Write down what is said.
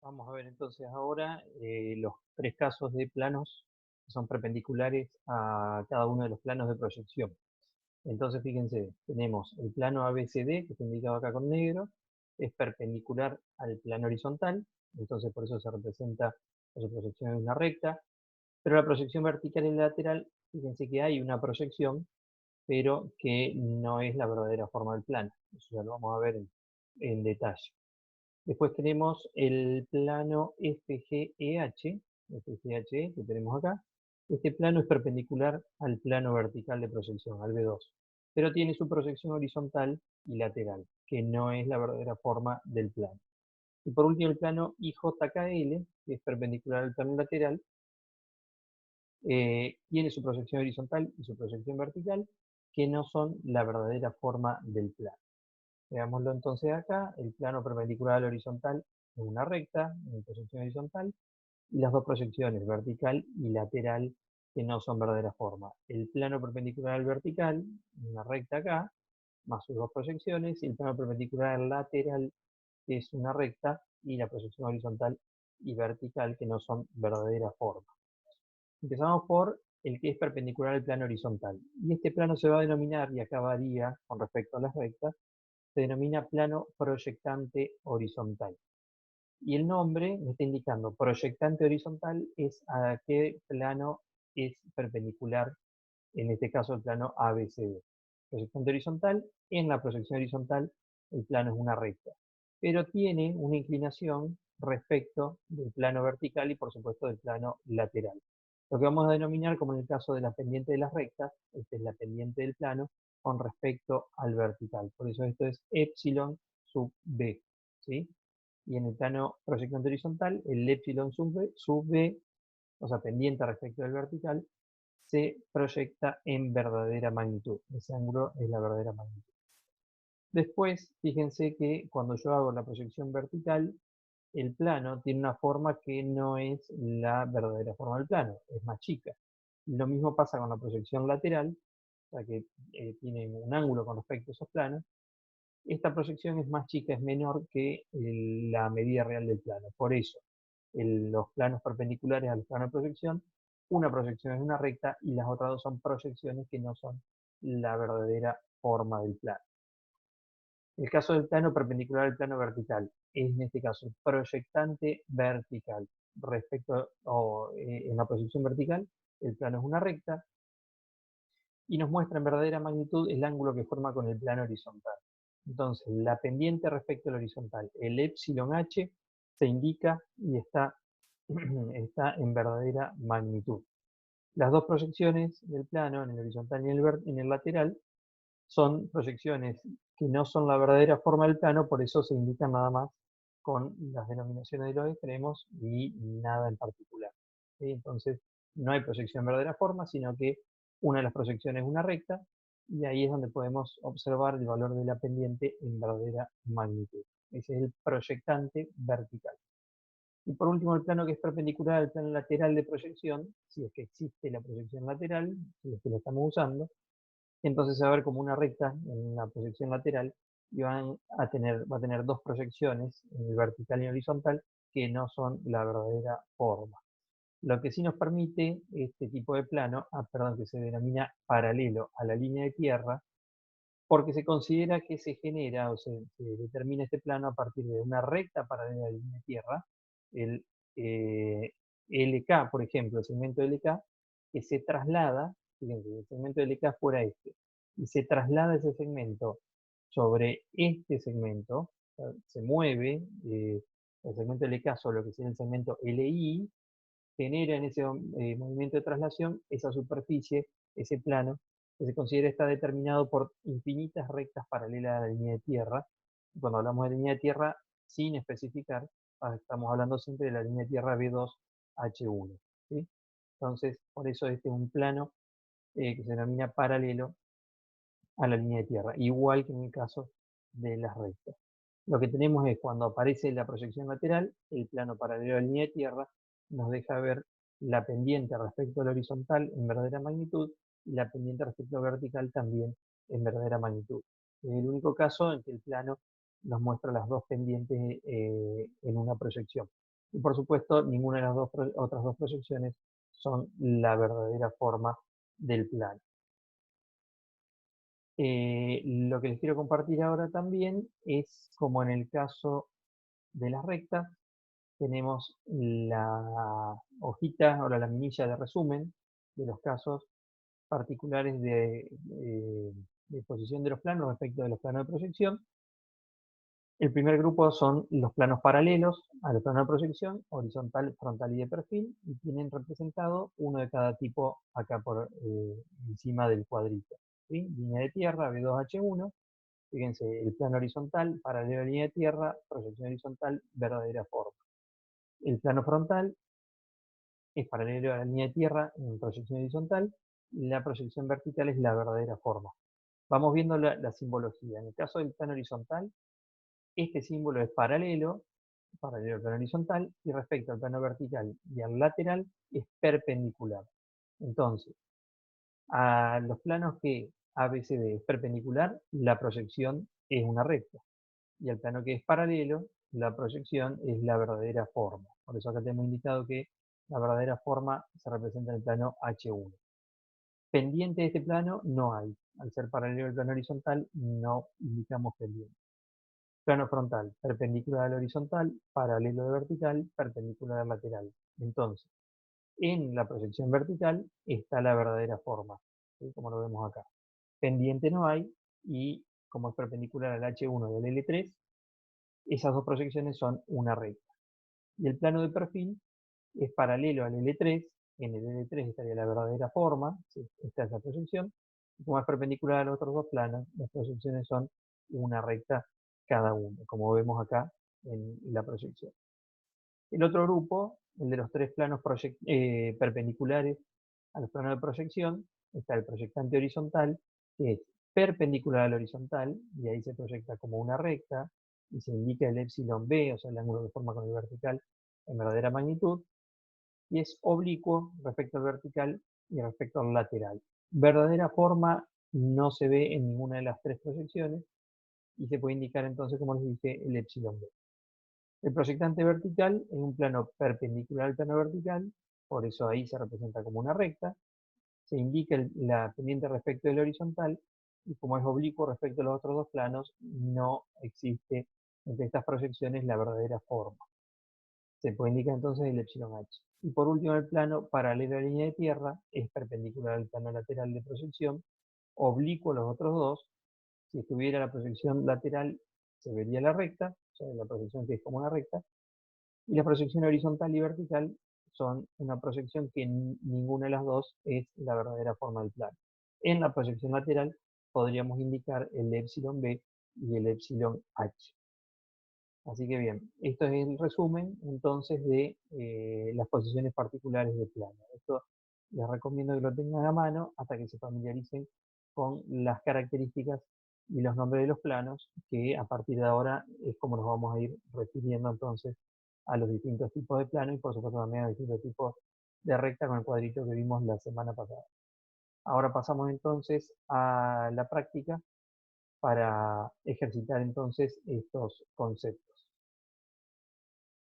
Vamos a ver entonces ahora los tres casos de planos que son perpendiculares a cada uno de los planos de proyección. Entonces fíjense, tenemos el plano ABCD, que está indicado acá con negro, es perpendicular al plano horizontal, entonces por eso se representa su proyección en una recta, pero la proyección vertical y lateral, fíjense que hay una proyección, pero que no es la verdadera forma del plano. Eso ya lo vamos a ver en detalle. Después tenemos el plano FGEH, FGHE que tenemos acá. Este plano es perpendicular al plano vertical de proyección, al B2, pero tiene su proyección horizontal y lateral, que no es la verdadera forma del plano. Y por último el plano IJKL, que es perpendicular al plano lateral, tiene su proyección horizontal y su proyección vertical, que no son la verdadera forma del plano. Veámoslo entonces acá, el plano perpendicular al horizontal es una recta, en proyección horizontal, y las dos proyecciones, vertical y lateral, que no son verdadera forma. El plano perpendicular al vertical, una recta acá, más sus dos proyecciones, y el plano perpendicular al lateral, que es una recta, y la proyección horizontal y vertical, que no son verdadera forma. Empezamos por el que es perpendicular al plano horizontal. Y este plano se va a denominar, y acá varía con respecto a las rectas, se denomina plano proyectante horizontal. Y el nombre me está indicando proyectante horizontal es a qué plano es perpendicular, en este caso el plano ABCD. Proyectante horizontal, en la proyección horizontal el plano es una recta, pero tiene una inclinación respecto del plano vertical y por supuesto del plano lateral. Lo que vamos a denominar como en el caso de la pendiente de las rectas, esta es la pendiente del plano con respecto al vertical. Por eso esto es epsilon sub b, ¿sí? Y en el plano proyectante horizontal, el epsilon sub b, o sea, pendiente respecto del vertical, se proyecta en verdadera magnitud. Ese ángulo es la verdadera magnitud. Después, fíjense que cuando yo hago la proyección vertical, el plano tiene una forma que no es la verdadera forma del plano, es más chica. Lo mismo pasa con la proyección lateral, o sea que tiene un ángulo con respecto a esos planos. Esta proyección es más chica, es menor que la medida real del plano. Por eso, los planos perpendiculares a los planos de proyección, una proyección es una recta y las otras dos son proyecciones que no son la verdadera forma del plano. El caso del plano perpendicular al plano vertical es en este caso proyectante vertical. Respecto en la proyección vertical, el plano es una recta y nos muestra en verdadera magnitud el ángulo que forma con el plano horizontal. Entonces, la pendiente respecto al horizontal, el epsilon h, se indica y está, está en verdadera magnitud. Las dos proyecciones del plano, en el horizontal y en el lateral, son proyecciones que no son la verdadera forma del plano, por eso se indican nada más con las denominaciones de los extremos y nada en particular. ¿Sí? Entonces, no hay proyección en verdadera forma, sino que una de las proyecciones es una recta, y ahí es donde podemos observar el valor de la pendiente en verdadera magnitud. Ese es el proyectante vertical. Y por último, el plano que es perpendicular al plano lateral de proyección, si es que existe la proyección lateral, si es que la estamos usando, entonces se va a ver como una recta en la proyección lateral y va a tener dos proyecciones, en el vertical y horizontal, que no son la verdadera forma. Lo que sí nos permite este tipo de plano, perdón, que se denomina paralelo a la línea de tierra, porque se considera que se genera o se determina este plano a partir de una recta paralela a la línea de tierra, el eh, LK, por ejemplo, el segmento LK, que se traslada, fíjense, el segmento LK fuera este, y se traslada ese segmento sobre este segmento, o sea, se mueve el segmento LK sobre lo que sería el segmento LI, genera en ese movimiento de traslación esa superficie, ese plano, que se considera está determinado por infinitas rectas paralelas a la línea de tierra. Cuando hablamos de línea de tierra, sin especificar, estamos hablando siempre de la línea de tierra B2H1. ¿Sí? Entonces, por eso este es un plano que se denomina paralelo a la línea de tierra, igual que en el caso de las rectas. Lo que tenemos es cuando aparece la proyección lateral, el plano paralelo a la línea de tierra nos deja ver la pendiente respecto al horizontal en verdadera magnitud y la pendiente respecto al vertical también en verdadera magnitud. Es el único caso en que el plano nos muestra las dos pendientes en una proyección. Y por supuesto, ninguna de las otras dos proyecciones son la verdadera forma del plano. Lo que les quiero compartir ahora también es como en el caso de las rectas, tenemos la hojita o la laminilla de resumen de los casos particulares de posición de los planos respecto de los planos de proyección. El primer grupo son los planos paralelos a los planos de proyección, horizontal, frontal y de perfil, y tienen representado uno de cada tipo acá por encima del cuadrito. ¿Sí? Línea de tierra, B2H1, fíjense, el plano horizontal, paralelo a la línea de tierra, proyección horizontal, verdadera forma. El plano frontal es paralelo a la línea de tierra en proyección horizontal, y la proyección vertical es la verdadera forma. Vamos viendo la simbología. En el caso del plano horizontal, este símbolo es paralelo al plano horizontal, y respecto al plano vertical y al lateral es perpendicular. Entonces, a los planos que ABCD es perpendicular, la proyección es una recta. Y al plano que es paralelo, la proyección es la verdadera forma. Por eso acá tenemos indicado que la verdadera forma se representa en el plano H1. Pendiente de este plano no hay. Al ser paralelo al plano horizontal, no indicamos pendiente. Plano frontal, perpendicular al horizontal, paralelo de vertical, perpendicular al lateral. Entonces, en la proyección vertical está la verdadera forma, ¿sí? Como lo vemos acá. Pendiente no hay, y como es perpendicular al H1 y al L3, esas dos proyecciones son una recta. Y el plano de perfil es paralelo al L3, en el L3 estaría la verdadera forma, ¿sí? Esta es la proyección, y como es perpendicular a los otros dos planos, las proyecciones son una recta cada uno, como vemos acá en la proyección. El otro grupo, el de los tres planos perpendiculares a los planos de proyección, está el proyectante horizontal, que es perpendicular al horizontal, y ahí se proyecta como una recta, y se indica el epsilon b, o sea, el ángulo de forma con el vertical, en verdadera magnitud, y es oblicuo respecto al vertical y respecto al lateral. Verdadera forma no se ve en ninguna de las tres proyecciones, y se puede indicar entonces, como les dije, el epsilon b. El proyectante vertical es un plano perpendicular al plano vertical, por eso ahí se representa como una recta. Se indica la pendiente respecto del horizontal, y como es oblicuo respecto a los otros dos planos, no existe entre estas proyecciones la verdadera forma. Se puede indicar entonces el epsilon h. Y por último, el plano paralelo a la línea de tierra es perpendicular al plano lateral de proyección, oblicuo a los otros dos. Si estuviera la proyección lateral, se vería la recta, o sea, la proyección que es como una recta, y la proyección horizontal y vertical son una proyección que ninguna de las dos es la verdadera forma del plano. En la proyección lateral podríamos indicar el epsilon b y el epsilon h. Así que bien, esto es el resumen entonces de las posiciones particulares del plano. Esto les recomiendo que lo tengan a mano hasta que se familiaricen con las características y los nombres de los planos, que a partir de ahora es como nos vamos a ir refiriendo entonces a los distintos tipos de plano, y por supuesto también a los distintos tipos de recta con el cuadrito que vimos la semana pasada. Ahora pasamos entonces a la práctica para ejercitar entonces estos conceptos.